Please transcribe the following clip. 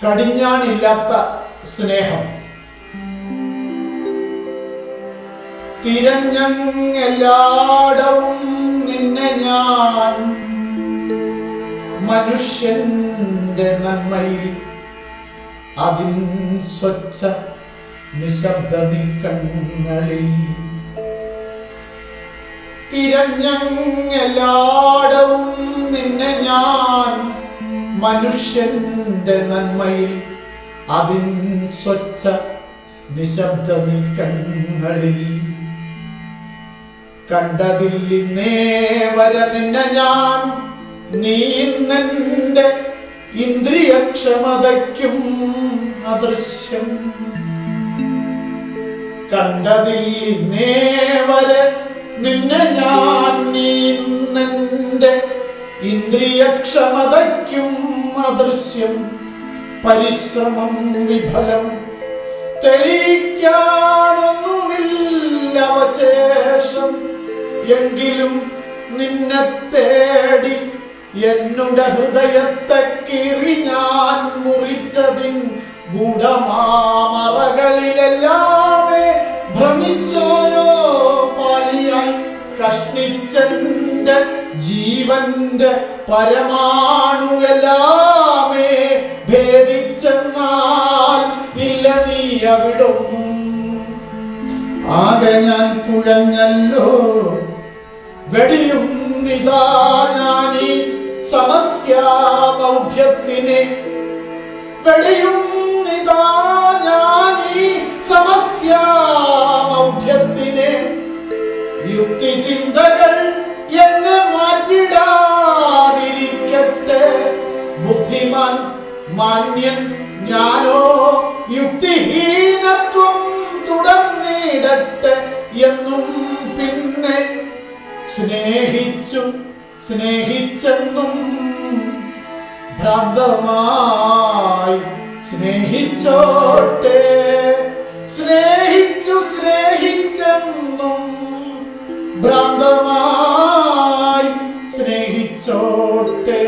കടിഞ്ഞാണില്ലാത്ത സ്നേഹം. തിരഞ്ഞെല്ലാടവും നിന്നെ ഞാൻ, മനുഷ്യന്റെ നന്മയിൽ അതിൻ സ്വച്ഛ നിശബ്ദ നീക്കങ്ങളിൽ. തിരഞ്ഞെല്ലാടവും നിന്നെ ഞാൻ, മനുഷ്യന്റെ നന്മയിൽ അതിൻ സ്വച്ഛ നിശബ്ദ നീക്കങ്ങളിൽ. കണ്ടതില്ലിന്നേ വരെ നിന്നെ ഞാൻ, നീ ഇന്നെന്റെ ഇന്ദ്രിയക്ഷമതയ്ക്കും അദൃശ്യം. കണ്ടതില്ലിന്നേ വരെ നിന്നെ ഞാൻ, നീ ഇന്നെന്റെ ഇന്ദ്രിയക്ഷമതയ്ക്കും അദൃശ്യം. പരിശ്രമം വിഫലം, തെളിയിക്കാനൊന്നുമില്ല അവശേഷം. എങ്കിലും നിന്നെ തേടി എന്നുടെ ഹൃദയത്തെ കീറി ഞാൻ മുറിച്ചതിൻ ഗൂഢമാമറകളിലെല്ലാമേ ഭ്രമിച്ചോരോ പാലിയായി കഷ്ണിച്ചെന്റെ ജീവന്റെ പരമാണുവെല്ലാമേ ഭേദിച്ചെന്നാൽ ഇല്ല നീ അവിടും. ആകെ ഞാൻ കുഴഞ്ഞല്ലോ, വെടിയുന്നിതാ ഞാനീ സമസ്യാബൗദ്ധ്യത്തിനെ. വെടിയുന്നിതാ ഞാനീ സമസ്യാബൗദ്ധ്യത്തിനെ. യുക്തിചിന്തകൾ എന്നെ മാറ്റിടാതിരിക്കട്ടെ. ബുദ്ധിമാൻ മാന്യൻ ഞാനോ യുക്തിഹീനത്വം തുടർന്നിടട്ടെ എന്നും. പിന്നെ സ്നേഹിച്ചു സ്നേഹിച്ചെന്നും ഭ്രാന്തമായി സ്നേഹിച്ചോട്ടെ. സ്നേഹിച്ചു സ്നേഹിച്ചെന്നും ഭ്രാന്തമായി സ്നേഹിച്ചോട്ടെ.